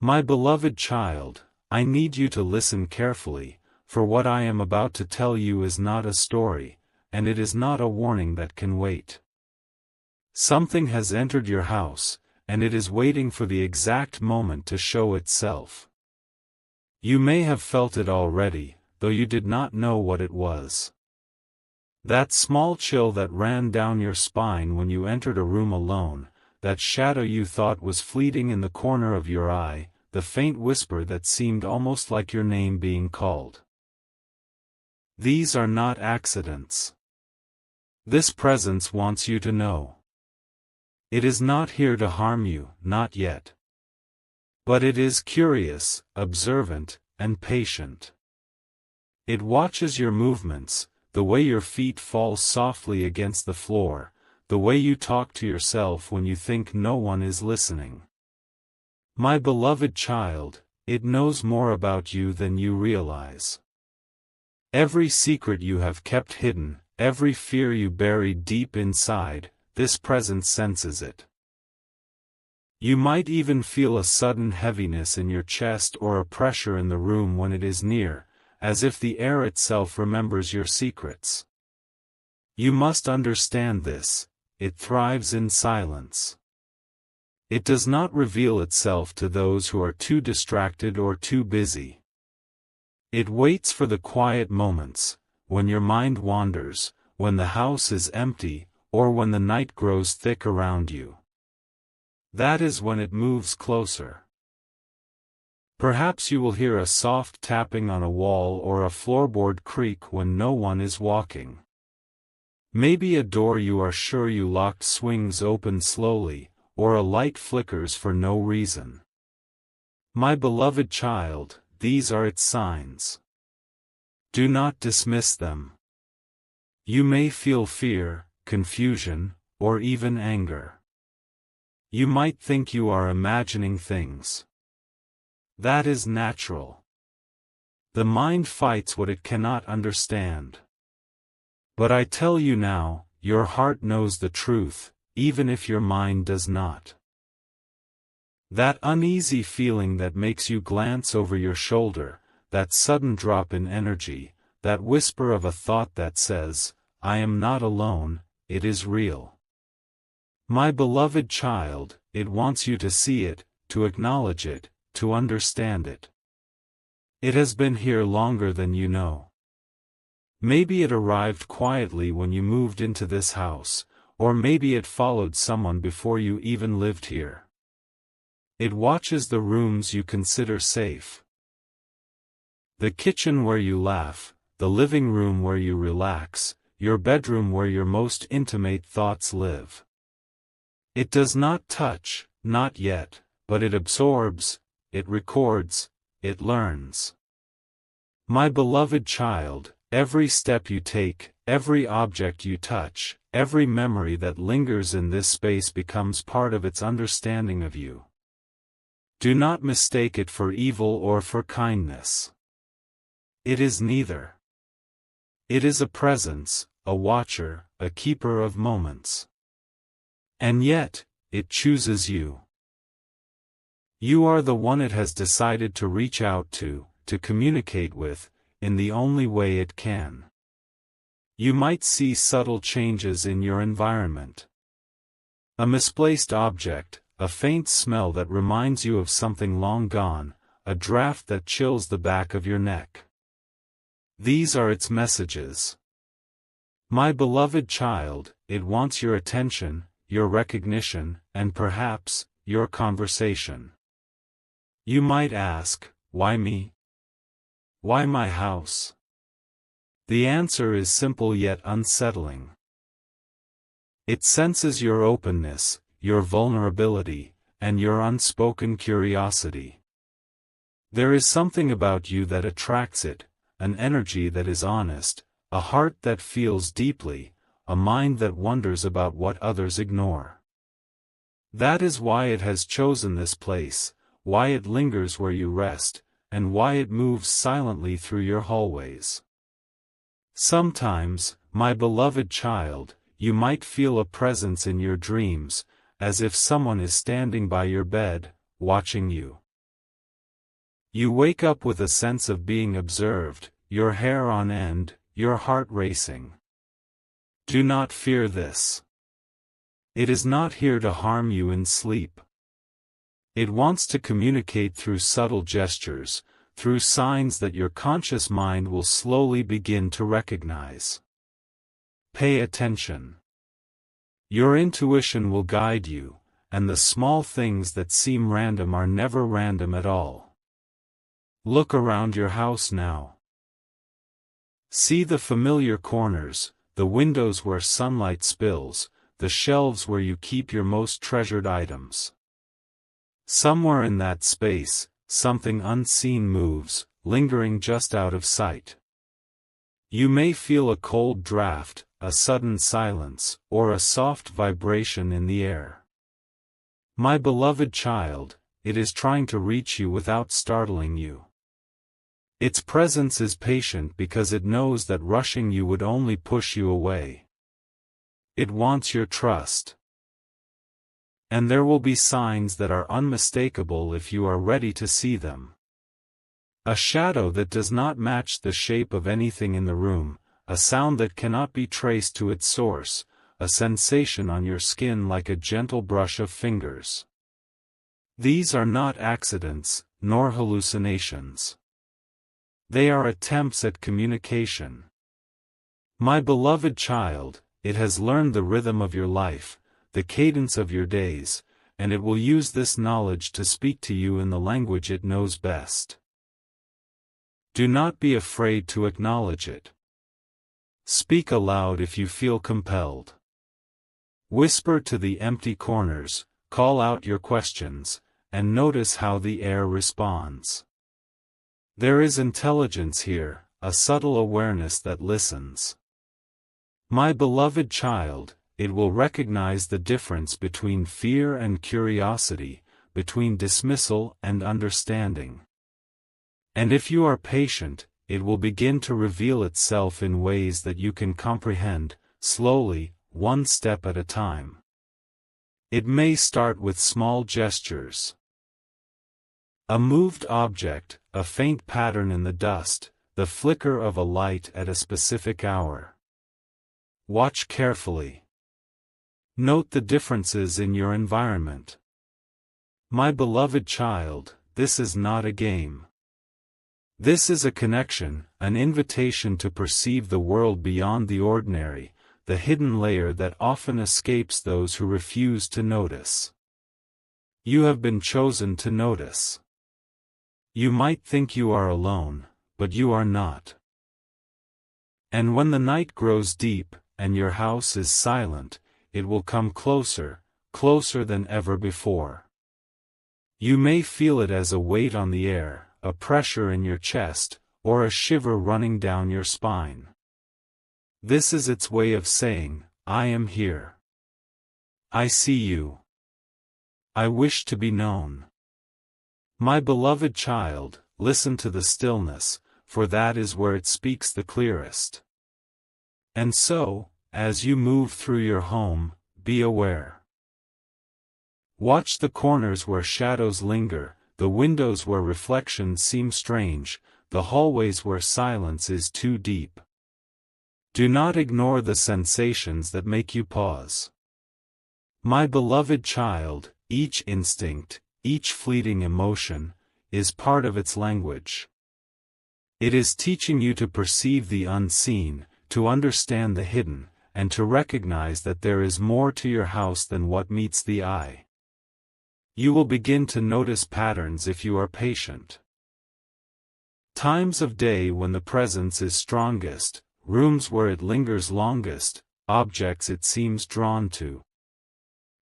My beloved child, I need you to listen carefully, for what I am about to tell you is not a story, and it is not a warning that can wait. Something has entered your house, and it is waiting for the exact moment to show itself. You may have felt it already, though you did not know what it was. That small chill that ran down your spine when you entered a room alone, that shadow you thought was fleeting in the corner of your eye, the faint whisper that seemed almost like your name being called. These are not accidents. This presence wants you to know. It is not here to harm you, not yet. But it is curious, observant, and patient. It watches your movements, the way your feet fall softly against the floor, the way you talk to yourself when you think no one is listening. My beloved child, it knows more about you than you realize. Every secret you have kept hidden, every fear you buried deep inside, this presence senses it. You might even feel a sudden heaviness in your chest or a pressure in the room when it is near, as if the air itself remembers your secrets. You must understand this. It thrives in silence. It does not reveal itself to those who are too distracted or too busy. It waits for the quiet moments, when your mind wanders, when the house is empty, or when the night grows thick around you. That is when it moves closer. Perhaps you will hear a soft tapping on a wall or a floorboard creak when no one is walking. Maybe a door you are sure you locked swings open slowly, or a light flickers for no reason. My beloved child, these are its signs. Do not dismiss them. You may feel fear, confusion, or even anger. You might think you are imagining things. That is natural. The mind fights what it cannot understand. But I tell you now, your heart knows the truth, even if your mind does not. That uneasy feeling that makes you glance over your shoulder, that sudden drop in energy, that whisper of a thought that says, I am not alone, it is real. My beloved child, it wants you to see it, to acknowledge it, to understand it. It has been here longer than you know. Maybe it arrived quietly when you moved into this house, or maybe it followed someone before you even lived here. It watches the rooms you consider safe. The kitchen where you laugh, the living room where you relax, your bedroom where your most intimate thoughts live. It does not touch, not yet, but it absorbs, it records, it learns. My beloved child, every step you take, every object you touch, every memory that lingers in this space becomes part of its understanding of you. Do not mistake it for evil or for kindness. It is neither. It is a presence, a watcher, a keeper of moments. And yet, it chooses you. You are the one it has decided to reach out to communicate with, in the only way it can. You might see subtle changes in your environment. A misplaced object, a faint smell that reminds you of something long gone, a draft that chills the back of your neck. These are its messages. My beloved child, it wants your attention, your recognition, and perhaps, your conversation. You might ask, why me? Why my house? The answer is simple yet unsettling. It senses your openness, your vulnerability, and your unspoken curiosity. There is something about you that attracts it, an energy that is honest, a heart that feels deeply, a mind that wonders about what others ignore. That is why it has chosen this place, why it lingers where you rest, and why it moves silently through your hallways. Sometimes, my beloved child, you might feel a presence in your dreams, as if someone is standing by your bed, watching you. You wake up with a sense of being observed, your hair on end, your heart racing. Do not fear this. It is not here to harm you in sleep. It wants to communicate through subtle gestures, through signs that your conscious mind will slowly begin to recognize. Pay attention. Your intuition will guide you, and the small things that seem random are never random at all. Look around your house now. See the familiar corners, the windows where sunlight spills, the shelves where you keep your most treasured items. Somewhere in that space, something unseen moves, lingering just out of sight. You may feel a cold draft, a sudden silence, or a soft vibration in the air. My beloved child, it is trying to reach you without startling you. Its presence is patient because it knows that rushing you would only push you away. It wants your trust. And there will be signs that are unmistakable if you are ready to see them. A shadow that does not match the shape of anything in the room, a sound that cannot be traced to its source, a sensation on your skin like a gentle brush of fingers. These are not accidents, nor hallucinations. They are attempts at communication. My beloved child, it has learned the rhythm of your life, the cadence of your days, and it will use this knowledge to speak to you in the language it knows best. Do not be afraid to acknowledge it. Speak aloud if you feel compelled. Whisper to the empty corners, call out your questions, and notice how the air responds. There is intelligence here, a subtle awareness that listens. My beloved child, it will recognize the difference between fear and curiosity, between dismissal and understanding. And if you are patient, it will begin to reveal itself in ways that you can comprehend, slowly, one step at a time. It may start with small gestures. A moved object, a faint pattern in the dust, the flicker of a light at a specific hour. Watch carefully. Note the differences in your environment. My beloved child, this is not a game. This is a connection, an invitation to perceive the world beyond the ordinary, the hidden layer that often escapes those who refuse to notice. You have been chosen to notice. You might think you are alone, but you are not. And when the night grows deep, and your house is silent, it will come closer, closer than ever before. You may feel it as a weight on the air, a pressure in your chest, or a shiver running down your spine. This is its way of saying, I am here. I see you. I wish to be known. My beloved child, listen to the stillness, for that is where it speaks the clearest. And so, as you move through your home, be aware. Watch the corners where shadows linger, the windows where reflections seem strange, the hallways where silence is too deep. Do not ignore the sensations that make you pause. My beloved child, each instinct, each fleeting emotion, is part of its language. It is teaching you to perceive the unseen, to understand the hidden, and to recognize that there is more to your house than what meets the eye. You will begin to notice patterns if you are patient. Times of day when the presence is strongest, rooms where it lingers longest, objects it seems drawn to.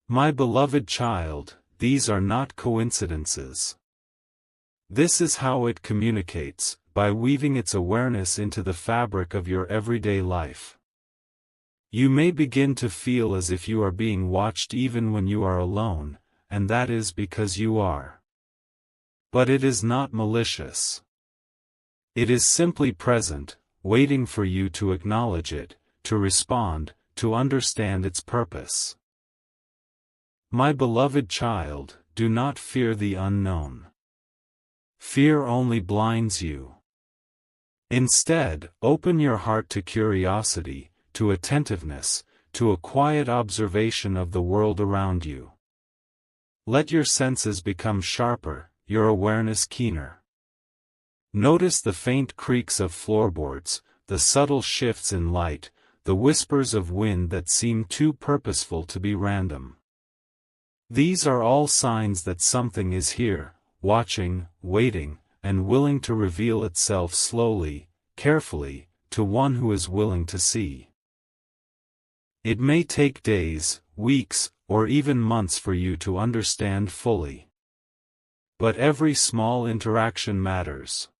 My beloved child, these are not coincidences. This is how it communicates, by weaving its awareness into the fabric of your everyday life. You may begin to feel as if you are being watched even when you are alone, and that is because you are. But it is not malicious. It is simply present, waiting for you to acknowledge it, to respond, to understand its purpose. My beloved child, do not fear the unknown. Fear only blinds you. Instead, open your heart to curiosity, to attentiveness, to a quiet observation of the world around you. Let your senses become sharper, your awareness keener. Notice the faint creaks of floorboards, the subtle shifts in light, the whispers of wind that seem too purposeful to be random. These are all signs that something is here, watching, waiting, and willing to reveal itself slowly, carefully, to one who is willing to see. It may take days, weeks, or even months for you to understand fully. But every small interaction matters.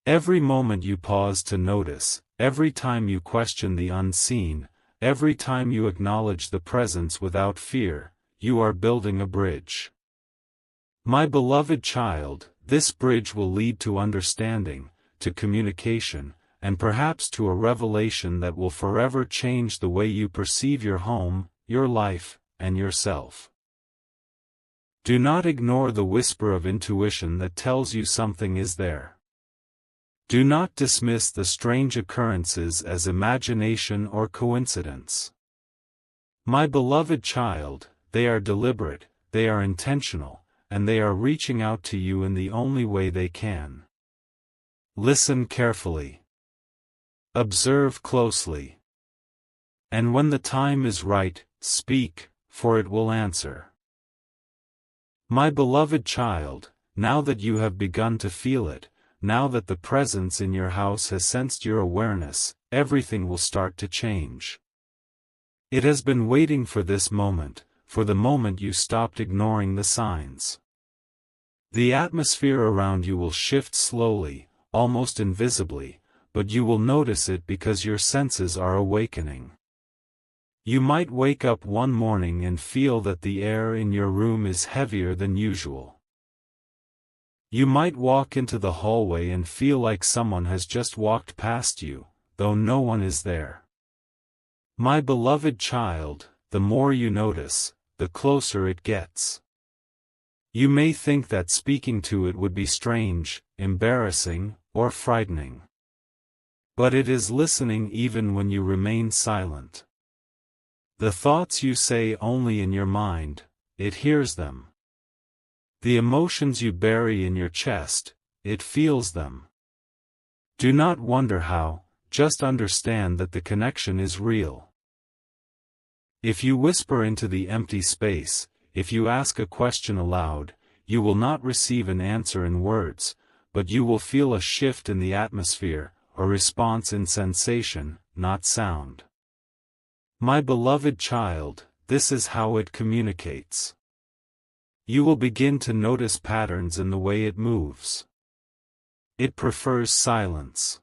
Every moment you pause to notice, every time you question the unseen, every time you acknowledge the presence without fear, you are building a bridge. My beloved child, this bridge will lead to understanding, to communication, and perhaps to a revelation that will forever change the way you perceive your home, your life, and yourself. Do not ignore the whisper of intuition that tells you something is there. Do not dismiss the strange occurrences as imagination or coincidence. My beloved child, they are deliberate, they are intentional, and they are reaching out to you in the only way they can. Listen carefully. Observe closely. And when the time is right, speak, for it will answer. My beloved child, now that you have begun to feel it, now that the presence in your house has sensed your awareness, everything will start to change. It has been waiting for this moment, for the moment you stopped ignoring the signs. The atmosphere around you will shift slowly, almost invisibly, but you will notice it because your senses are awakening. You might wake up one morning and feel that the air in your room is heavier than usual. You might walk into the hallway and feel like someone has just walked past you, though no one is there. My beloved child, the more you notice, the closer it gets. You may think that speaking to it would be strange, embarrassing, or frightening. But it is listening even when you remain silent. The thoughts you say only in your mind, it hears them. The emotions you bury in your chest, it feels them. Do not wonder how, just understand that the connection is real. If you whisper into the empty space, if you ask a question aloud, you will not receive an answer in words, but you will feel a shift in the atmosphere, a response in sensation, not sound. My beloved child, this is how it communicates. You will begin to notice patterns in the way it moves. It prefers silence.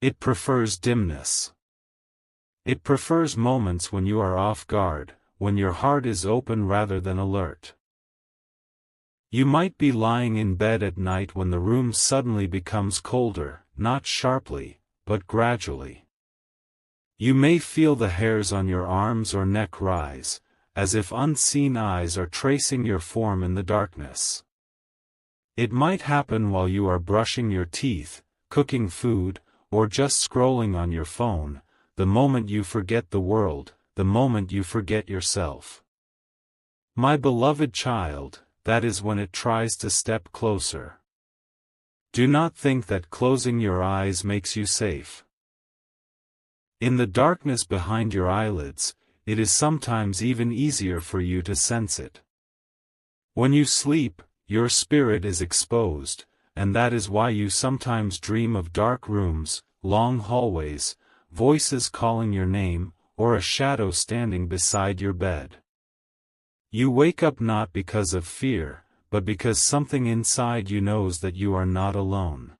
It prefers dimness. It prefers moments when you are off guard, when your heart is open rather than alert. You might be lying in bed at night when the room suddenly becomes colder, not sharply, but gradually. You may feel the hairs on your arms or neck rise, as if unseen eyes are tracing your form in the darkness. It might happen while you are brushing your teeth, cooking food, or just scrolling on your phone, the moment you forget the world, the moment you forget yourself. My beloved child, that is when it tries to step closer. Do not think that closing your eyes makes you safe. In the darkness behind your eyelids, it is sometimes even easier for you to sense it. When you sleep, your spirit is exposed, and that is why you sometimes dream of dark rooms, long hallways, voices calling your name, or a shadow standing beside your bed. You wake up not because of fear, but because something inside you knows that you are not alone.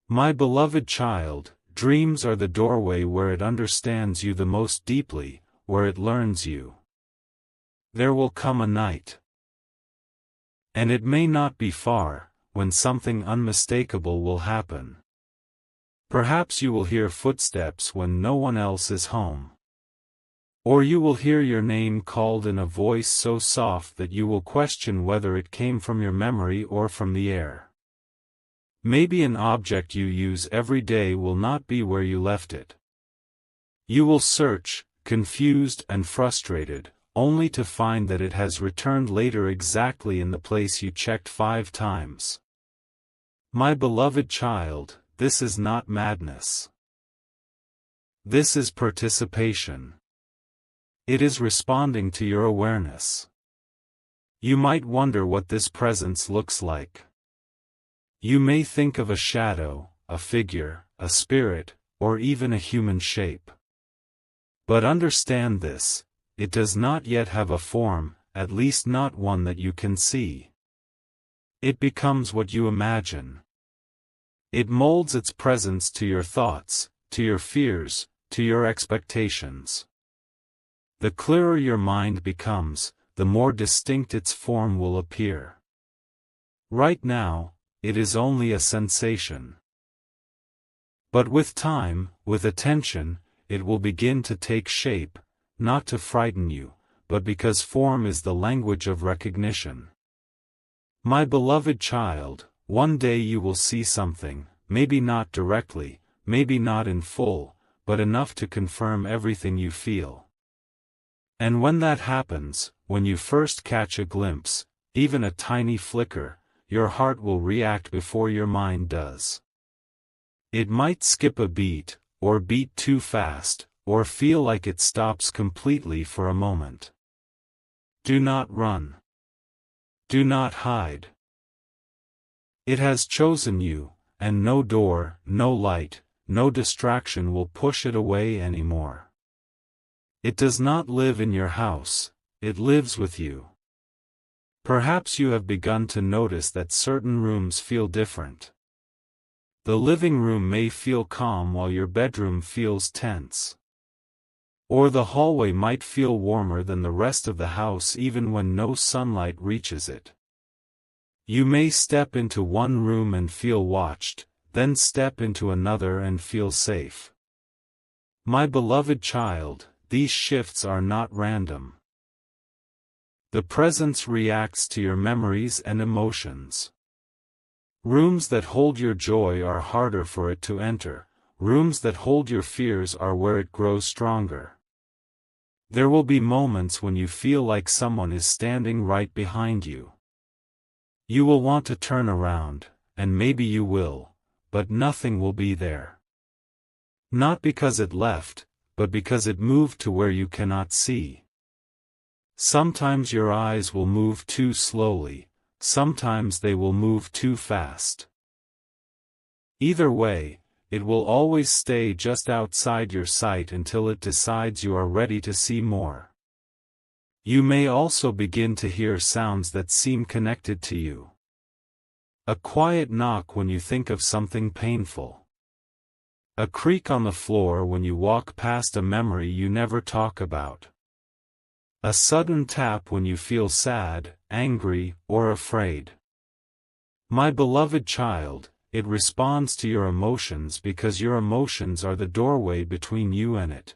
My beloved child, dreams are the doorway where it understands you the most deeply, where it learns you. There will come a night. And it may not be far, when something unmistakable will happen. Perhaps you will hear footsteps when no one else is home. Or you will hear your name called in a voice so soft that you will question whether it came from your memory or from the air. Maybe an object you use every day will not be where you left it. You will search, confused and frustrated, only to find that it has returned later exactly in the place you checked 5 times. My beloved child, this is not madness. This is participation. It is responding to your awareness. You might wonder what this presence looks like. You may think of a shadow, a figure, a spirit, or even a human shape. But understand this, it does not yet have a form, at least not one that you can see. It becomes what you imagine. It molds its presence to your thoughts, to your fears, to your expectations. The clearer your mind becomes, the more distinct its form will appear. Right now, it is only a sensation. But with time, with attention, it will begin to take shape, not to frighten you, but because form is the language of recognition. My beloved child, one day you will see something, maybe not directly, maybe not in full, but enough to confirm everything you feel. And when that happens, when you first catch a glimpse, even a tiny flicker, your heart will react before your mind does. It might skip a beat, or beat too fast, or feel like it stops completely for a moment. Do not run. Do not hide. It has chosen you, and no door, no light, no distraction will push it away anymore. It does not live in your house, it lives with you. Perhaps you have begun to notice that certain rooms feel different. The living room may feel calm while your bedroom feels tense. Or the hallway might feel warmer than the rest of the house even when no sunlight reaches it. You may step into one room and feel watched, then step into another and feel safe. My beloved child, these shifts are not random. The presence reacts to your memories and emotions. Rooms that hold your joy are harder for it to enter, rooms that hold your fears are where it grows stronger. There will be moments when you feel like someone is standing right behind you. You will want to turn around, and maybe you will, but nothing will be there. Not because it left, but because it moved to where you cannot see. Sometimes your eyes will move too slowly, sometimes they will move too fast. Either way, it will always stay just outside your sight until it decides you are ready to see more. You may also begin to hear sounds that seem connected to you. A quiet knock when you think of something painful. A creak on the floor when you walk past a memory you never talk about. A sudden tap when you feel sad, angry, or afraid. My beloved child, it responds to your emotions because your emotions are the doorway between you and it.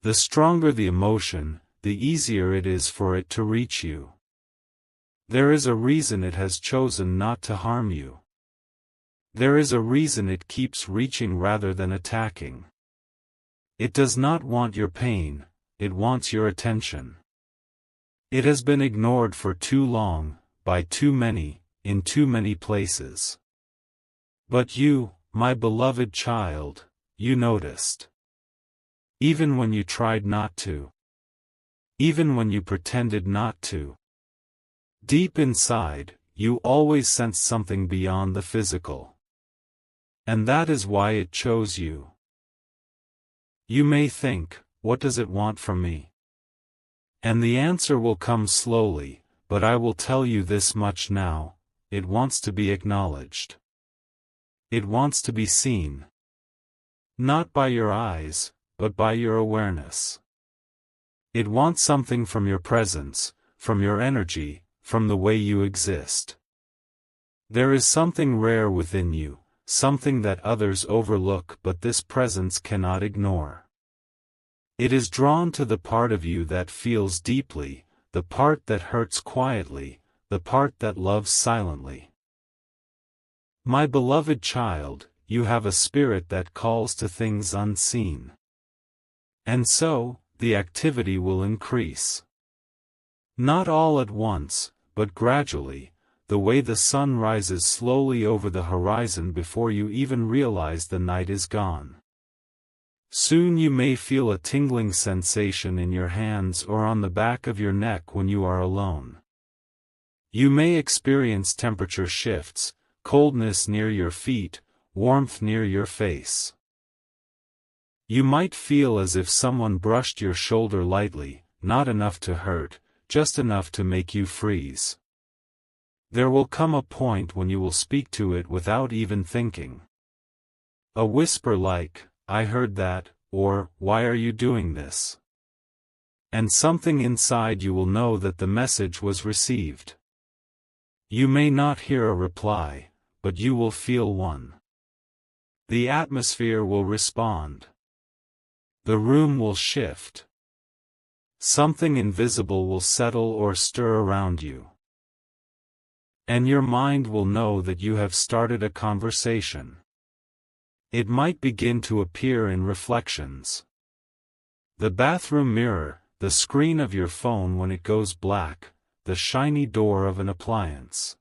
The stronger the emotion, the easier it is for it to reach you. There is a reason it has chosen not to harm you. There is a reason it keeps reaching rather than attacking. It does not want your pain, it wants your attention. It has been ignored for too long, by too many, in too many places. But you, my beloved child, you noticed. Even when you tried not to. Even when you pretended not to. Deep inside, you always sensed something beyond the physical. And that is why it chose you. You may think, what does it want from me? And the answer will come slowly, but I will tell you this much now, it wants to be acknowledged. It wants to be seen. Not by your eyes, but by your awareness. It wants something from your presence, from your energy, from the way you exist. There is something rare within you, something that others overlook but this presence cannot ignore. It is drawn to the part of you that feels deeply, the part that hurts quietly, the part that loves silently. My beloved child, you have a spirit that calls to things unseen. And so, the activity will increase. Not all at once, but gradually, the way the sun rises slowly over the horizon before you even realize the night is gone. Soon you may feel a tingling sensation in your hands or on the back of your neck when you are alone. You may experience temperature shifts, coldness near your feet, warmth near your face. You might feel as if someone brushed your shoulder lightly, not enough to hurt, just enough to make you freeze. There will come a point when you will speak to it without even thinking. A whisper like, "I heard that," or, "Why are you doing this?" And something inside you will know that the message was received. You may not hear a reply, but you will feel one. The atmosphere will respond. The room will shift. Something invisible will settle or stir around you. And your mind will know that you have started a conversation. It might begin to appear in reflections. The bathroom mirror, the screen of your phone when it goes black, the shiny door of an appliance.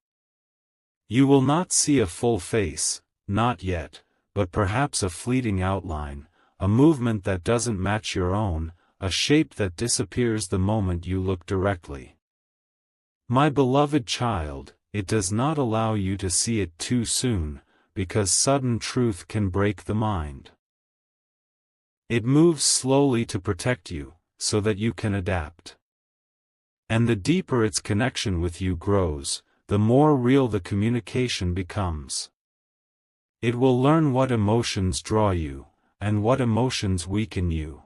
You will not see a full face, not yet, but perhaps a fleeting outline, a movement that doesn't match your own, a shape that disappears the moment you look directly. My beloved child, it does not allow you to see it too soon, because sudden truth can break the mind. It moves slowly to protect you, so that you can adapt. And the deeper its connection with you grows, the more real the communication becomes. It will learn what emotions draw you, and what emotions weaken you.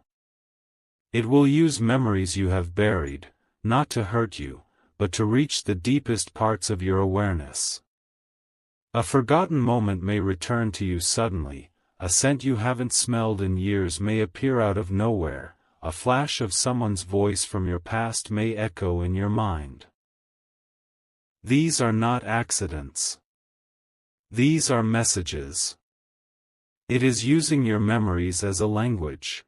It will use memories you have buried, not to hurt you, but to reach the deepest parts of your awareness. A forgotten moment may return to you suddenly, a scent you haven't smelled in years may appear out of nowhere, a flash of someone's voice from your past may echo in your mind. These are not accidents. These are messages. It is using your memories as a language.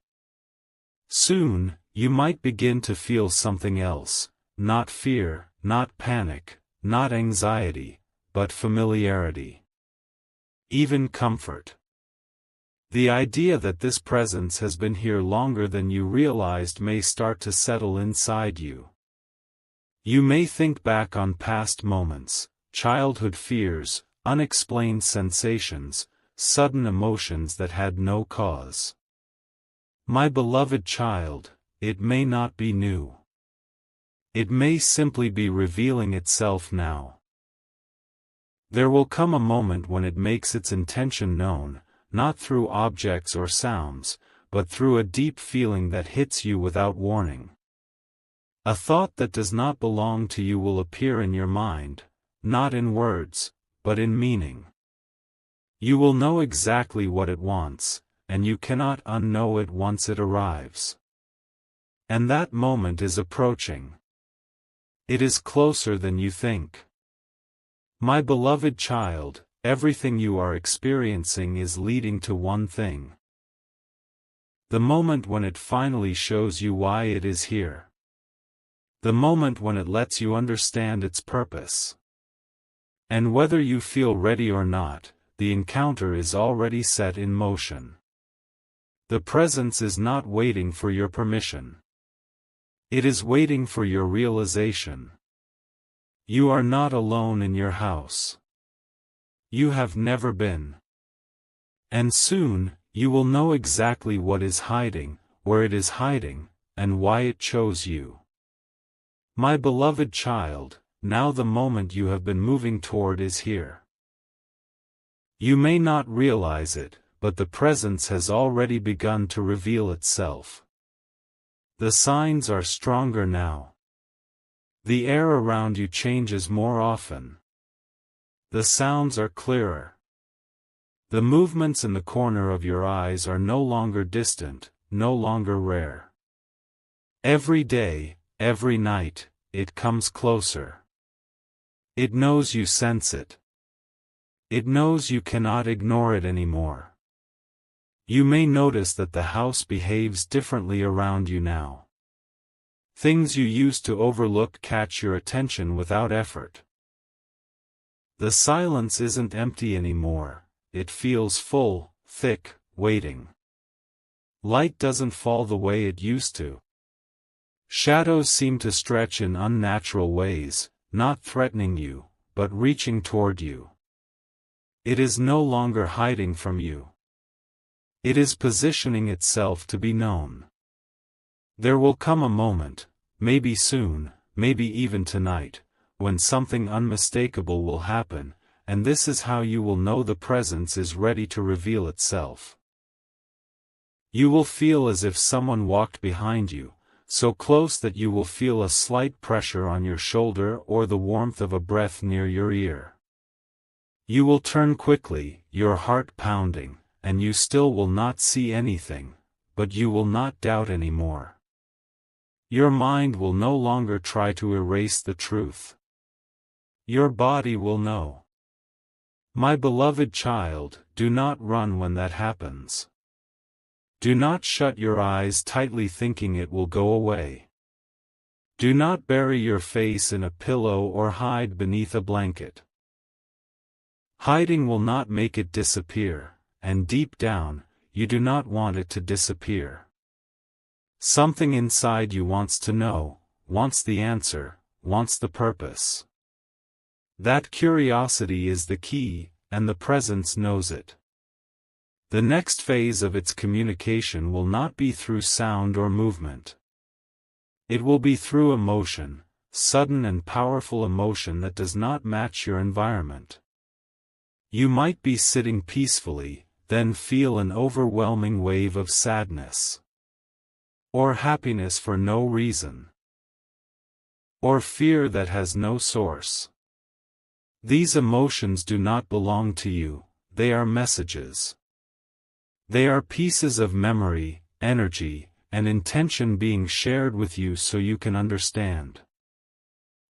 Soon, you might begin to feel something else. Not fear, not panic, not anxiety, but familiarity. Even comfort. The idea that this presence has been here longer than you realized may start to settle inside you. You may think back on past moments, childhood fears, unexplained sensations, sudden emotions that had no cause. My beloved child, it may not be new. It may simply be revealing itself now. There will come a moment when it makes its intention known, not through objects or sounds, but through a deep feeling that hits you without warning. A thought that does not belong to you will appear in your mind, not in words, but in meaning. You will know exactly what it wants, and you cannot unknow it once it arrives. And that moment is approaching. It is closer than you think. My beloved child, everything you are experiencing is leading to one thing. The moment when it finally shows you why it is here. The moment when it lets you understand its purpose. And whether you feel ready or not, the encounter is already set in motion. The presence is not waiting for your permission. It is waiting for your realization. You are not alone in your house. You have never been. And soon, you will know exactly what is hiding, where it is hiding, and why it chose you. My beloved child, now the moment you have been moving toward is here. You may not realize it, but the presence has already begun to reveal itself. The signs are stronger now. The air around you changes more often. The sounds are clearer. The movements in the corner of your eyes are no longer distant, no longer rare. Every day, every night, it comes closer. It knows you sense it. It knows you cannot ignore it anymore. You may notice that the house behaves differently around you now. Things you used to overlook catch your attention without effort. The silence isn't empty anymore, it feels full, thick, waiting. Light doesn't fall the way it used to. Shadows seem to stretch in unnatural ways, not threatening you, but reaching toward you. It is no longer hiding from you. It is positioning itself to be known. There will come a moment, maybe soon, maybe even tonight, when something unmistakable will happen, and this is how you will know the presence is ready to reveal itself. You will feel as if someone walked behind you, so close that you will feel a slight pressure on your shoulder or the warmth of a breath near your ear. You will turn quickly, your heart pounding, and you still will not see anything, but you will not doubt anymore. Your mind will no longer try to erase the truth. Your body will know. My beloved child, do not run when that happens. Do not shut your eyes tightly thinking it will go away. Do not bury your face in a pillow or hide beneath a blanket. Hiding will not make it disappear, and deep down, you do not want it to disappear. Something inside you wants to know, wants the answer, wants the purpose. That curiosity is the key, and the presence knows it. The next phase of its communication will not be through sound or movement. It will be through emotion, sudden and powerful emotion that does not match your environment. You might be sitting peacefully, then feel an overwhelming wave of sadness. Or happiness for no reason. Or fear that has no source. These emotions do not belong to you, they are messages. They are pieces of memory, energy, and intention being shared with you so you can understand.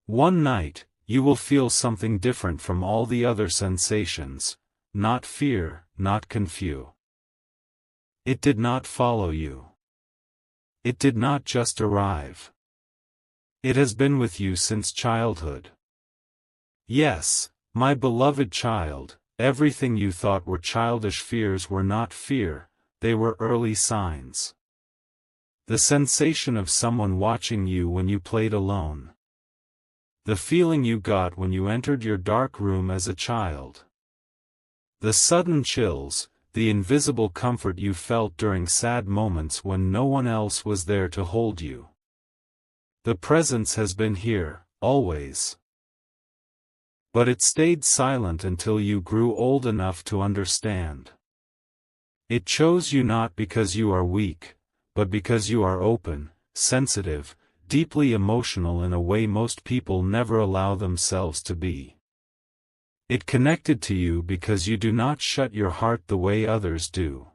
One night, you will feel something different from all the other sensations, not fear, not confusion. It did not follow you. It did not just arrive. It has been with you since childhood. Yes, my beloved child, everything you thought were childish fears were not fear, they were early signs. The sensation of someone watching you when you played alone. The feeling you got when you entered your dark room as a child. The sudden chills, the invisible comfort you felt during sad moments when no one else was there to hold you. The presence has been here, always. But it stayed silent until you grew old enough to understand. It chose you not because you are weak, but because you are open, sensitive, deeply emotional in a way most people never allow themselves to be. It connected to you because you do not shut your heart the way others do.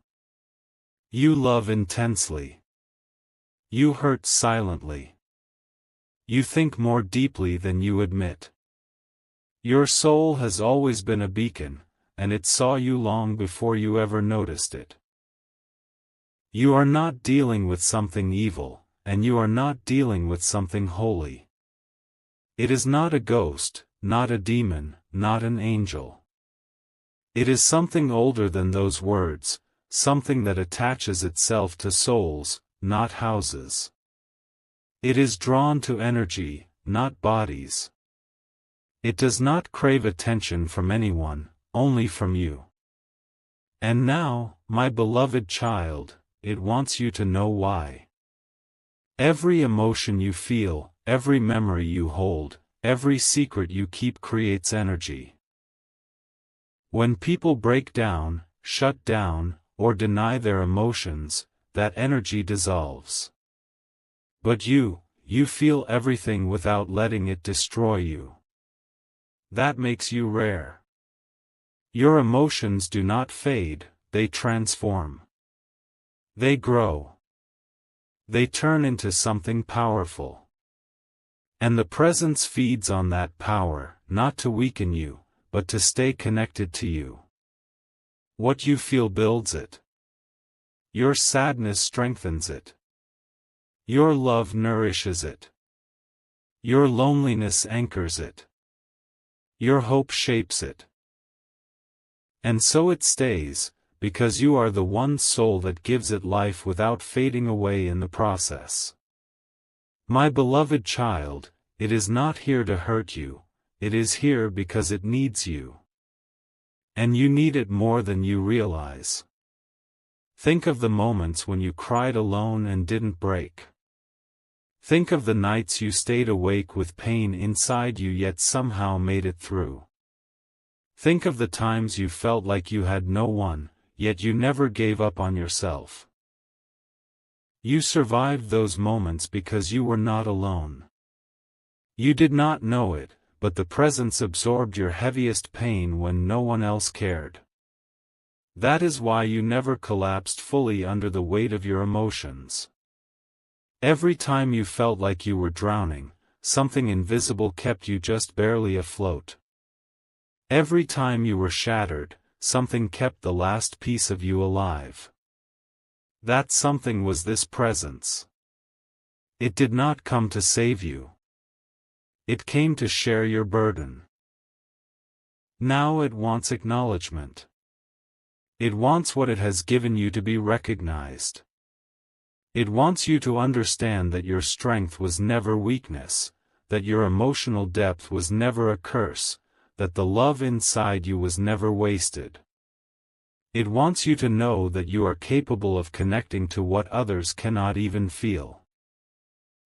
You love intensely. You hurt silently. You think more deeply than you admit. Your soul has always been a beacon, and it saw you long before you ever noticed it. You are not dealing with something evil, and you are not dealing with something holy. It is not a ghost, not a demon, not an angel. It is something older than those words, something that attaches itself to souls, not houses. It is drawn to energy, not bodies. It does not crave attention from anyone, only from you. And now, my beloved child, it wants you to know why. Every emotion you feel, every memory you hold, every secret you keep creates energy. When people break down, shut down, or deny their emotions, that energy dissolves. But you feel everything without letting it destroy you. That makes you rare. Your emotions do not fade, they transform. They grow. They turn into something powerful. And the presence feeds on that power, not to weaken you, but to stay connected to you. What you feel builds it. Your sadness strengthens it. Your love nourishes it. Your loneliness anchors it. Your hope shapes it. And so it stays, because you are the one soul that gives it life without fading away in the process. My beloved child, it is not here to hurt you, it is here because it needs you. And you need it more than you realize. Think of the moments when you cried alone and didn't break. Think of the nights you stayed awake with pain inside you yet somehow made it through. Think of the times you felt like you had no one, yet you never gave up on yourself. You survived those moments because you were not alone. You did not know it, but the presence absorbed your heaviest pain when no one else cared. That is why you never collapsed fully under the weight of your emotions. Every time you felt like you were drowning, something invisible kept you just barely afloat. Every time you were shattered, something kept the last piece of you alive. That something was this presence. It did not come to save you. It came to share your burden. Now it wants acknowledgement. It wants what it has given you to be recognized. It wants you to understand that your strength was never weakness, that your emotional depth was never a curse, that the love inside you was never wasted. It wants you to know that you are capable of connecting to what others cannot even feel.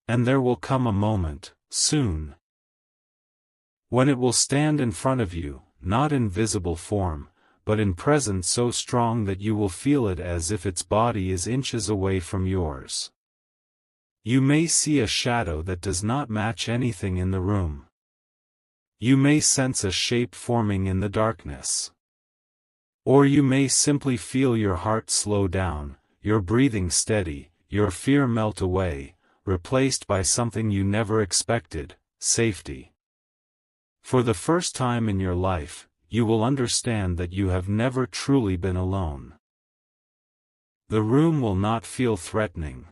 And there will come a moment, soon, when it will stand in front of you, not in visible form, but in presence so strong that you will feel it as if its body is inches away from yours. You may see a shadow that does not match anything in the room. You may sense a shape forming in the darkness. Or you may simply feel your heart slow down, your breathing steady, your fear melt away, replaced by something you never expected, safety. For the first time in your life, you will understand that you have never truly been alone. The room will not feel threatening.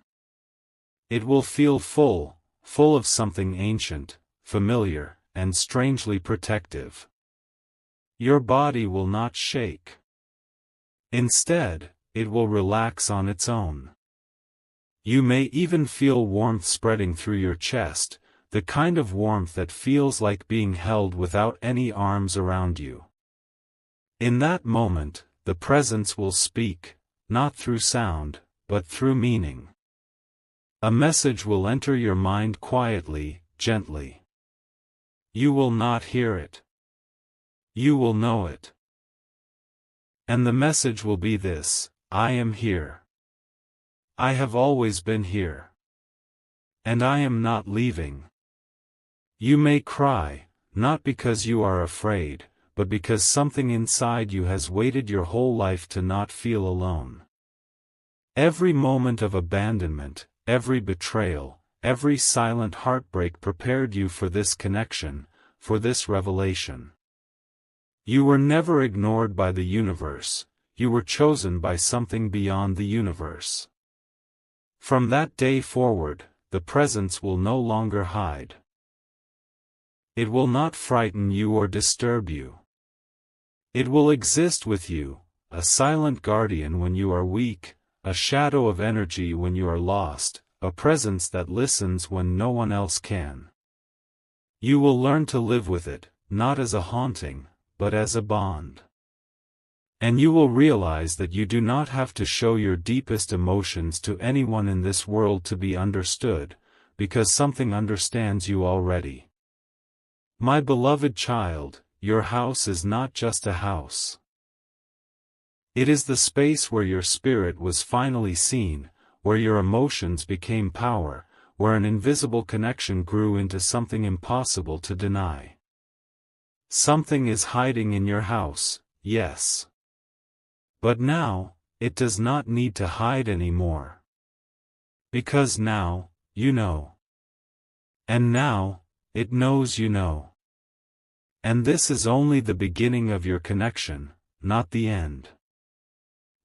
It will feel full of something ancient, familiar, and strangely protective. Your body will not shake. Instead, it will relax on its own. You may even feel warmth spreading through your chest, the kind of warmth that feels like being held without any arms around you. In that moment, the presence will speak, not through sound, but through meaning. A message will enter your mind quietly, gently. You will not hear it. You will know it. And the message will be this: I am here. I have always been here. And I am not leaving. You may cry, not because you are afraid, but because something inside you has waited your whole life to not feel alone. Every moment of abandonment, every betrayal, every silent heartbreak prepared you for this connection, for this revelation. You were never ignored by the universe, you were chosen by something beyond the universe. From that day forward, the presence will no longer hide. It will not frighten you or disturb you. It will exist with you, a silent guardian when you are weak, a shadow of energy when you are lost, a presence that listens when no one else can. You will learn to live with it, not as a haunting, but as a bond. And you will realize that you do not have to show your deepest emotions to anyone in this world to be understood, because something understands you already. My beloved child, your house is not just a house. It is the space where your spirit was finally seen, where your emotions became power, where an invisible connection grew into something impossible to deny. Something is hiding in your house, yes. But now, it does not need to hide anymore. Because now, you know. And now, it knows you know. And this is only the beginning of your connection, not the end.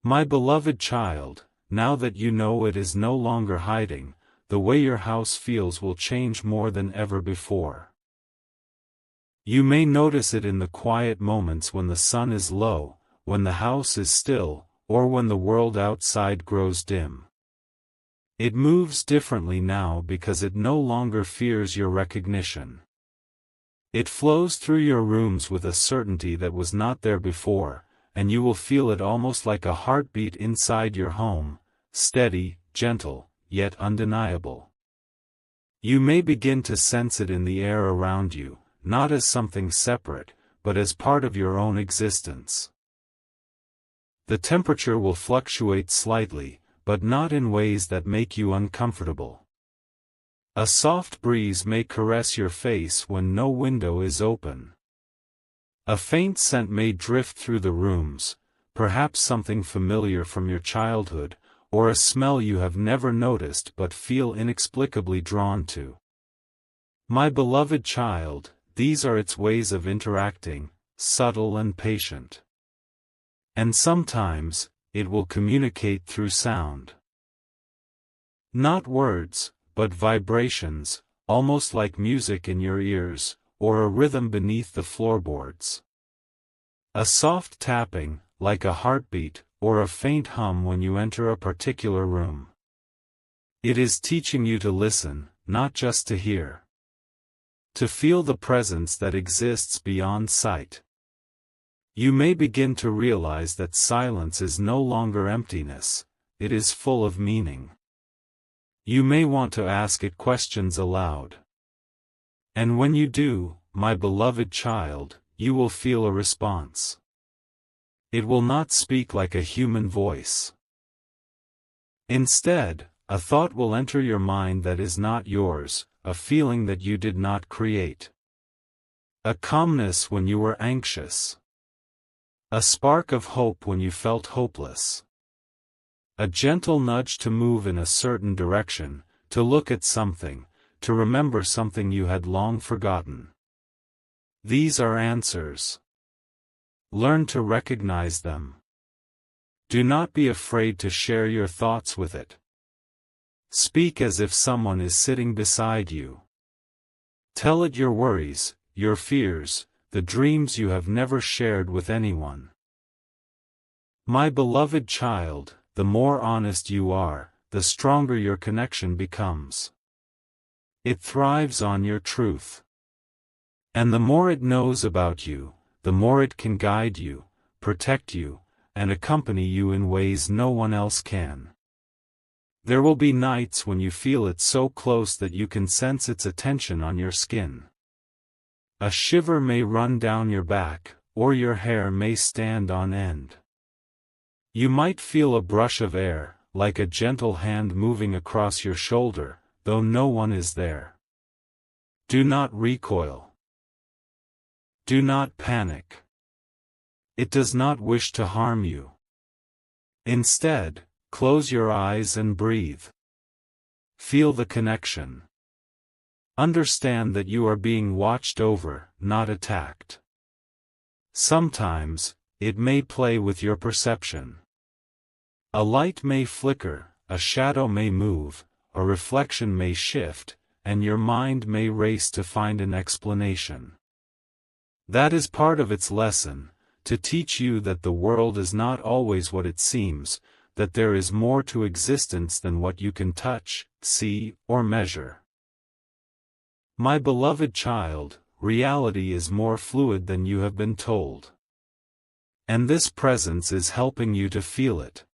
My beloved child, now that you know it is no longer hiding, the way your house feels will change more than ever before. You may notice it in the quiet moments when the sun is low, when the house is still, or when the world outside grows dim. It moves differently now because it no longer fears your recognition. It flows through your rooms with a certainty that was not there before, and you will feel it almost like a heartbeat inside your home, steady, gentle, yet undeniable. You may begin to sense it in the air around you, not as something separate, but as part of your own existence. The temperature will fluctuate slightly, but not in ways that make you uncomfortable. A soft breeze may caress your face when no window is open. A faint scent may drift through the rooms, perhaps something familiar from your childhood, or a smell you have never noticed but feel inexplicably drawn to. My beloved child, these are its ways of interacting, subtle and patient. And sometimes, it will communicate through sound. Not words, but vibrations, almost like music in your ears, or a rhythm beneath the floorboards. A soft tapping, like a heartbeat, or a faint hum when you enter a particular room. It is teaching you to listen, not just to hear. To feel the presence that exists beyond sight. You may begin to realize that silence is no longer emptiness, it is full of meaning. You may want to ask it questions aloud. And when you do, my beloved child, you will feel a response. It will not speak like a human voice. Instead, a thought will enter your mind that is not yours, a feeling that you did not create. A calmness when you were anxious. A spark of hope when you felt hopeless. A gentle nudge to move in a certain direction, to look at something, to remember something you had long forgotten. These are answers. Learn to recognize them. Do not be afraid to share your thoughts with it. Speak as if someone is sitting beside you. Tell it your worries, your fears, the dreams you have never shared with anyone. My beloved child, the more honest you are, the stronger your connection becomes. It thrives on your truth. And the more it knows about you, the more it can guide you, protect you, and accompany you in ways no one else can. There will be nights when you feel it so close that you can sense its attention on your skin. A shiver may run down your back, or your hair may stand on end. You might feel a brush of air, like a gentle hand moving across your shoulder, though no one is there. Do not recoil. Do not panic. It does not wish to harm you. Instead, close your eyes and breathe. Feel the connection. Understand that you are being watched over, not attacked. Sometimes, it may play with your perception. A light may flicker, a shadow may move, a reflection may shift, and your mind may race to find an explanation. That is part of its lesson, to teach you that the world is not always what it seems, that there is more to existence than what you can touch, see, or measure. My beloved child, reality is more fluid than you have been told. And this presence is helping you to feel it.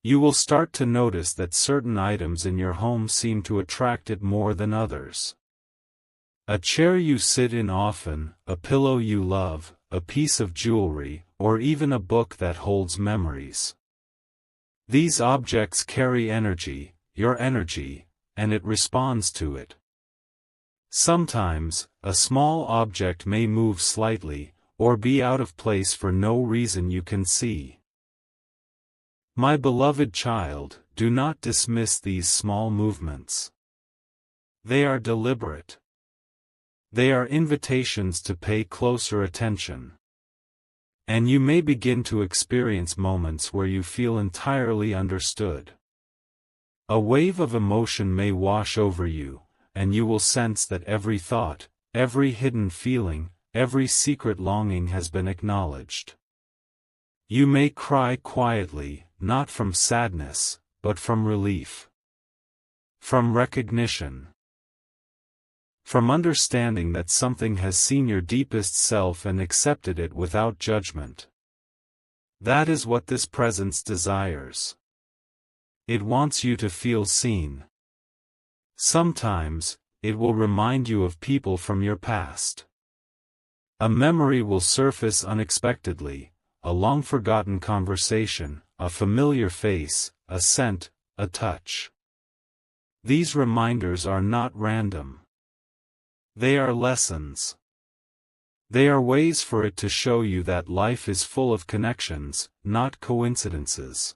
You will start to notice that certain items in your home seem to attract it more than others. A chair you sit in often, a pillow you love, a piece of jewelry, or even a book that holds memories. These objects carry energy, your energy, and it responds to it. Sometimes, a small object may move slightly, or be out of place for no reason you can see. My beloved child, do not dismiss these small movements. They are deliberate. They are invitations to pay closer attention. And you may begin to experience moments where you feel entirely understood. A wave of emotion may wash over you, and you will sense that every thought, every hidden feeling, every secret longing has been acknowledged. You may cry quietly, not from sadness, but from relief. From recognition. From understanding that something has seen your deepest self and accepted it without judgment. That is what this presence desires. It wants you to feel seen. Sometimes, it will remind you of people from your past. A memory will surface unexpectedly, a long-forgotten conversation, a familiar face, a scent, a touch. These reminders are not random. They are lessons. They are ways for it to show you that life is full of connections, not coincidences.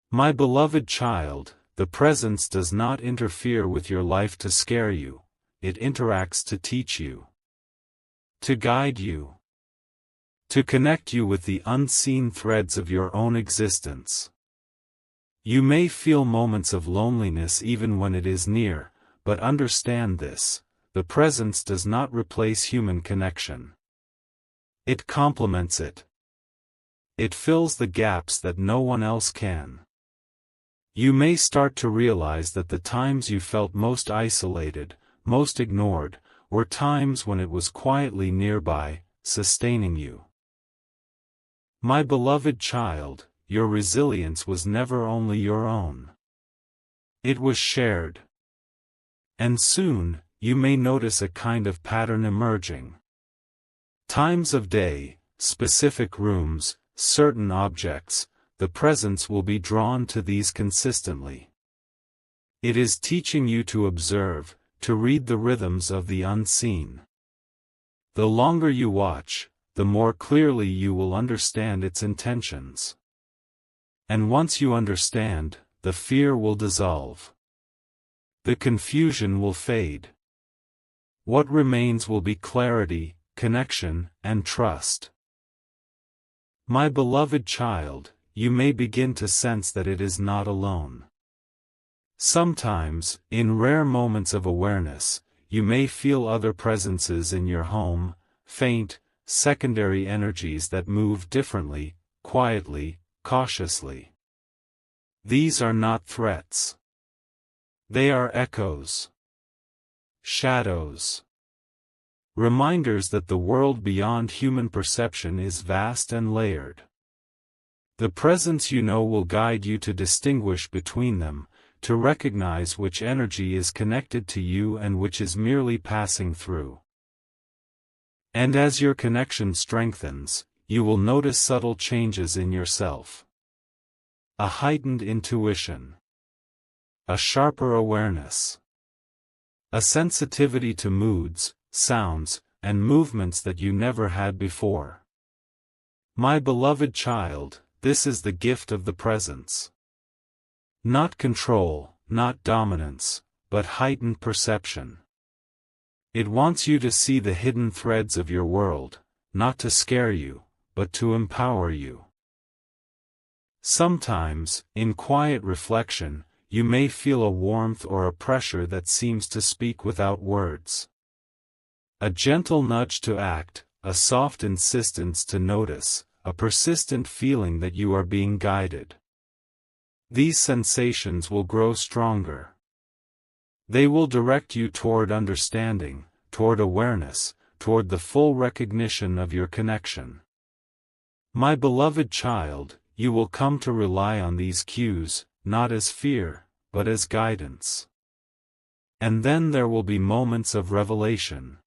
My beloved child, the presence does not interfere with your life to scare you, it interacts to teach you. To guide you. To connect you with the unseen threads of your own existence. You may feel moments of loneliness even when it is near, but understand this, the presence does not replace human connection. It complements it. It fills the gaps that no one else can. You may start to realize that the times you felt most isolated, most ignored, were times when it was quietly nearby, sustaining you. My beloved child, your resilience was never only your own. It was shared. And soon, you may notice a kind of pattern emerging. Times of day, specific rooms, certain objects, the presence will be drawn to these consistently. It is teaching you to observe, to read the rhythms of the unseen. The longer you watch, the more clearly you will understand its intentions. And once you understand, the fear will dissolve. The confusion will fade. What remains will be clarity, connection, and trust. My beloved child, you may begin to sense that it is not alone. Sometimes, in rare moments of awareness, you may feel other presences in your home, faint, secondary energies that move differently, quietly, cautiously. These are not threats. They are echoes. Shadows. Reminders that the world beyond human perception is vast and layered. The presence you know will guide you to distinguish between them, to recognize which energy is connected to you and which is merely passing through. And as your connection strengthens, you will notice subtle changes in yourself. A heightened intuition. A sharper awareness. A sensitivity to moods, sounds, and movements that you never had before. My beloved child, this is the gift of the presence. Not control, not dominance, but heightened perception. It wants you to see the hidden threads of your world, not to scare you, but to empower you. Sometimes, in quiet reflection, you may feel a warmth or a pressure that seems to speak without words. A gentle nudge to act, a soft insistence to notice, a persistent feeling that you are being guided. These sensations will grow stronger. They will direct you toward understanding, toward awareness, toward the full recognition of your connection. My beloved child, you will come to rely on these cues, not as fear, but as guidance. And then there will be moments of revelation.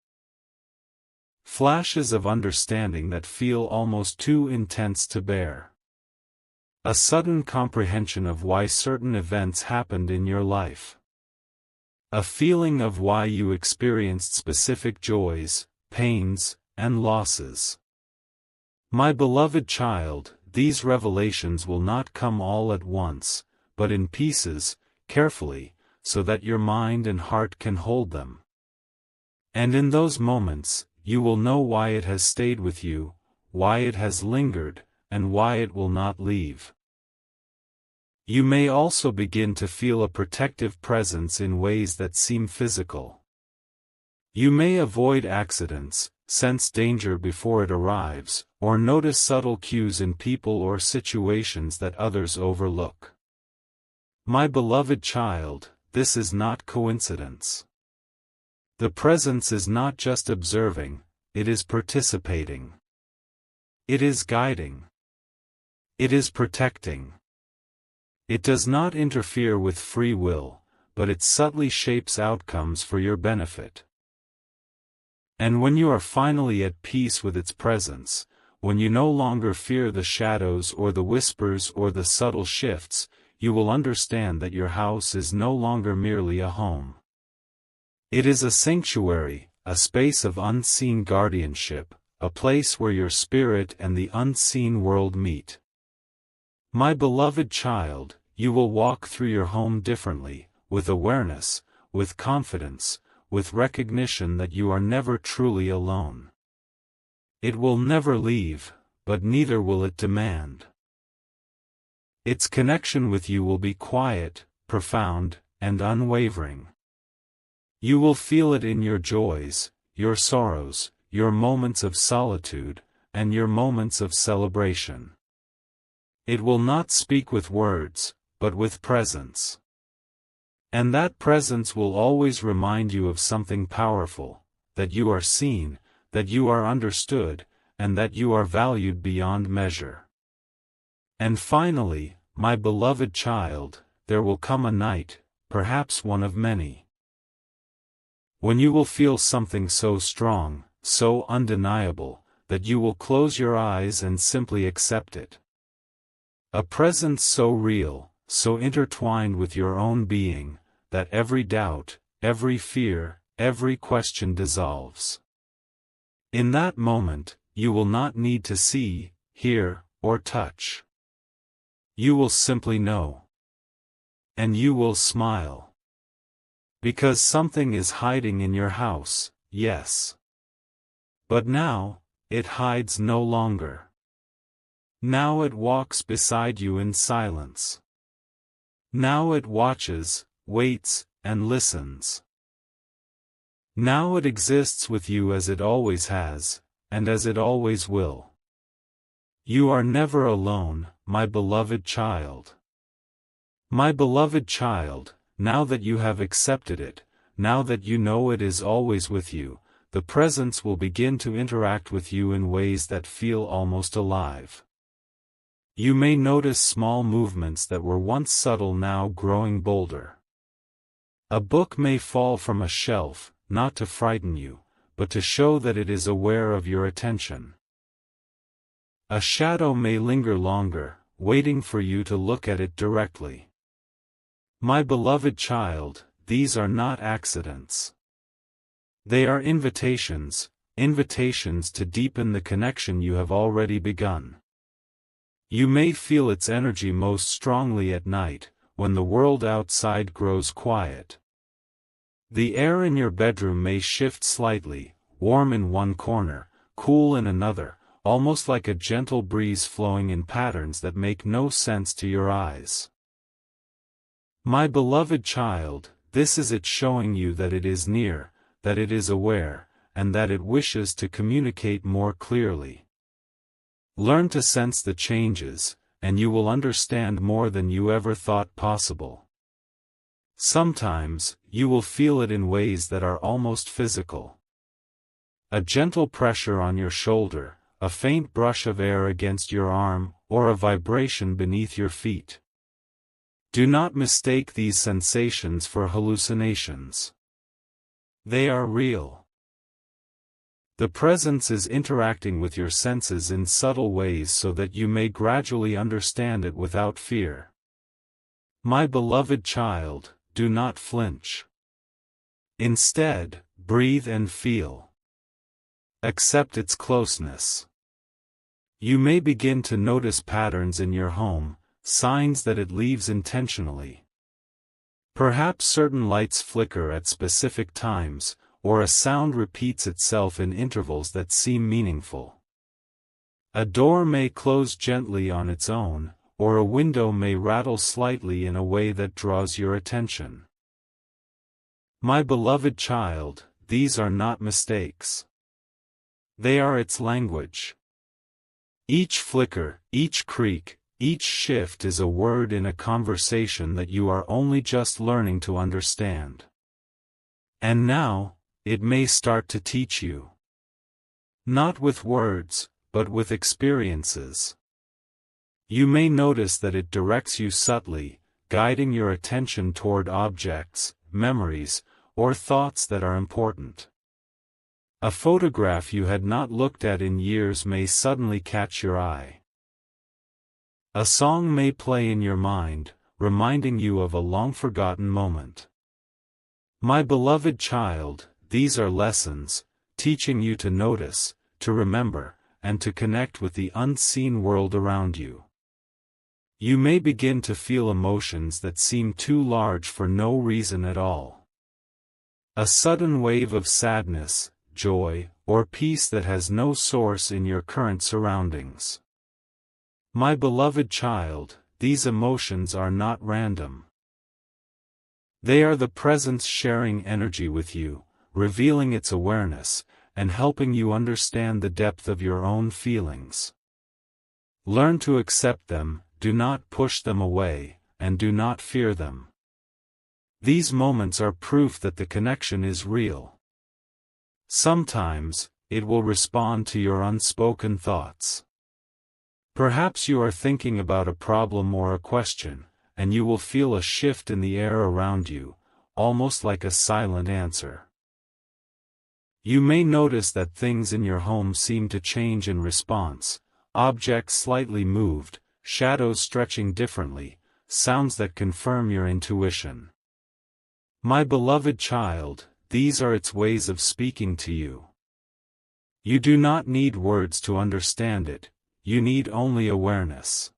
Flashes of understanding that feel almost too intense to bear. A sudden comprehension of why certain events happened in your life. A feeling of why you experienced specific joys, pains, and losses. My beloved child, these revelations will not come all at once, but in pieces, carefully, so that your mind and heart can hold them. And in those moments, you will know why it has stayed with you, why it has lingered, and why it will not leave. You may also begin to feel a protective presence in ways that seem physical. You may avoid accidents, sense danger before it arrives, or notice subtle cues in people or situations that others overlook. My beloved child, this is not coincidence. The presence is not just observing, it is participating. It is guiding. It is protecting. It does not interfere with free will, but it subtly shapes outcomes for your benefit. And when you are finally at peace with its presence, when you no longer fear the shadows or the whispers or the subtle shifts, you will understand that your house is no longer merely a home. It is a sanctuary, a space of unseen guardianship, a place where your spirit and the unseen world meet. My beloved child, you will walk through your home differently, with awareness, with confidence, with recognition that you are never truly alone. It will never leave, but neither will it demand. Its connection with you will be quiet, profound, and unwavering. You will feel it in your joys, your sorrows, your moments of solitude, and your moments of celebration. It will not speak with words, but with presence. And that presence will always remind you of something powerful, that you are seen, that you are understood, and that you are valued beyond measure. And finally, my beloved child, there will come a night, perhaps one of many, when you will feel something so strong, so undeniable, that you will close your eyes and simply accept it. A presence so real, so intertwined with your own being, that every doubt, every fear, every question dissolves. In that moment, you will not need to see, hear, or touch. You will simply know. And you will smile. Because something is hiding in your house, yes. But now, it hides no longer. Now it walks beside you in silence. Now it watches, waits, and listens. Now it exists with you as it always has, and as it always will. You are never alone, my beloved child. My beloved child, now that you have accepted it, now that you know it is always with you, the presence will begin to interact with you in ways that feel almost alive. You may notice small movements that were once subtle now growing bolder. A book may fall from a shelf, not to frighten you, but to show that it is aware of your attention. A shadow may linger longer, waiting for you to look at it directly. My beloved child, these are not accidents. They are invitations, invitations to deepen the connection you have already begun. You may feel its energy most strongly at night, when the world outside grows quiet. The air in your bedroom may shift slightly, warm in one corner, cool in another, almost like a gentle breeze flowing in patterns that make no sense to your eyes. My beloved child, this is it showing you that it is near, that it is aware, and that it wishes to communicate more clearly. Learn to sense the changes, and you will understand more than you ever thought possible. Sometimes, you will feel it in ways that are almost physical. A gentle pressure on your shoulder, a faint brush of air against your arm, or a vibration beneath your feet. Do not mistake these sensations for hallucinations. They are real. The presence is interacting with your senses in subtle ways so that you may gradually understand it without fear. My beloved child, do not flinch. Instead, breathe and feel. Accept its closeness. You may begin to notice patterns in your home, signs that it leaves intentionally. Perhaps certain lights flicker at specific times, or a sound repeats itself in intervals that seem meaningful. A door may close gently on its own, or a window may rattle slightly in a way that draws your attention. My beloved child, these are not mistakes. They are its language. Each flicker, each creak, each shift is a word in a conversation that you are only just learning to understand. And now, it may start to teach you. Not with words, but with experiences. You may notice that it directs you subtly, guiding your attention toward objects, memories, or thoughts that are important. A photograph you had not looked at in years may suddenly catch your eye. A song may play in your mind, reminding you of a long-forgotten moment. My beloved child, these are lessons, teaching you to notice, to remember, and to connect with the unseen world around you. You may begin to feel emotions that seem too large for no reason at all. A sudden wave of sadness, joy, or peace that has no source in your current surroundings. My beloved child, these emotions are not random. They are the presence sharing energy with you, revealing its awareness, and helping you understand the depth of your own feelings. Learn to accept them, do not push them away, and do not fear them. These moments are proof that the connection is real. Sometimes, it will respond to your unspoken thoughts. Perhaps you are thinking about a problem or a question, and you will feel a shift in the air around you, almost like a silent answer. You may notice that things in your home seem to change in response, objects slightly moved, shadows stretching differently, sounds that confirm your intuition. My beloved child, these are its ways of speaking to you. You do not need words to understand it, you need only awareness.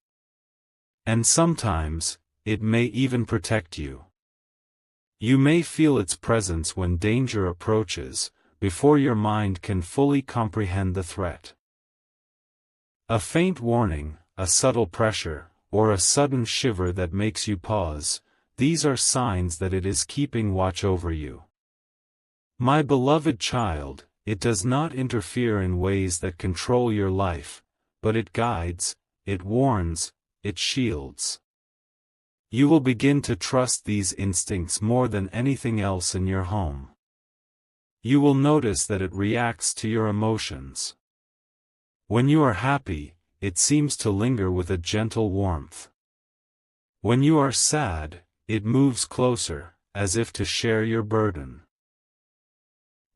And sometimes, it may even protect you. You may feel its presence when danger approaches, before your mind can fully comprehend the threat. A faint warning, a subtle pressure, or a sudden shiver that makes you pause, these are signs that it is keeping watch over you. My beloved child, it does not interfere in ways that control your life, but it guides, it warns, it shields. You will begin to trust these instincts more than anything else in your home. You will notice that it reacts to your emotions. When you are happy, it seems to linger with a gentle warmth. When you are sad, it moves closer, as if to share your burden.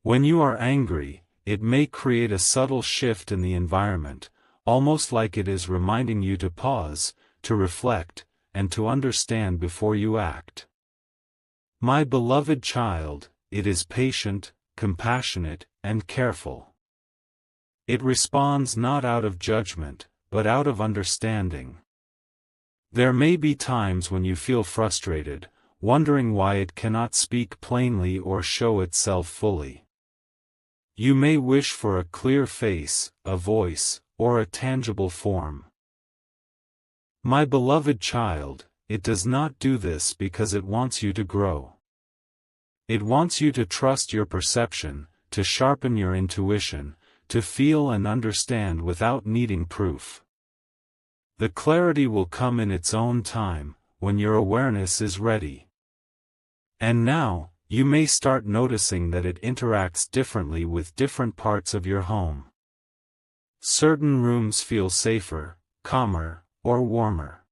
When you are angry, it may create a subtle shift in the environment, almost like it is reminding you to pause, to reflect, and to understand before you act. My beloved child, it is patient, compassionate, and careful. It responds not out of judgment, but out of understanding. There may be times when you feel frustrated, wondering why it cannot speak plainly or show itself fully. You may wish for a clear face, a voice, or a tangible form. My beloved child, it does not do this because it wants you to grow. It wants you to trust your perception, to sharpen your intuition, to feel and understand without needing proof. The clarity will come in its own time, when your awareness is ready. And now, you may start noticing that it interacts differently with different parts of your home. Certain rooms feel safer, calmer, or warmer.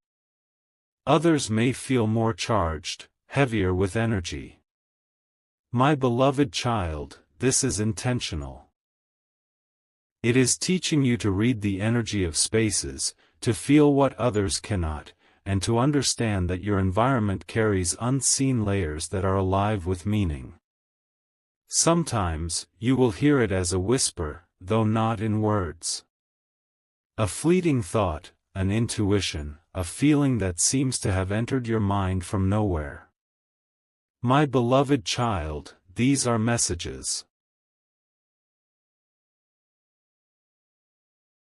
Others may feel more charged, heavier with energy. My beloved child, this is intentional. It is teaching you to read the energy of spaces, to feel what others cannot, and to understand that your environment carries unseen layers that are alive with meaning. Sometimes, you will hear it as a whisper, though not in words. A fleeting thought, an intuition, a feeling that seems to have entered your mind from nowhere. My beloved child, these are messages.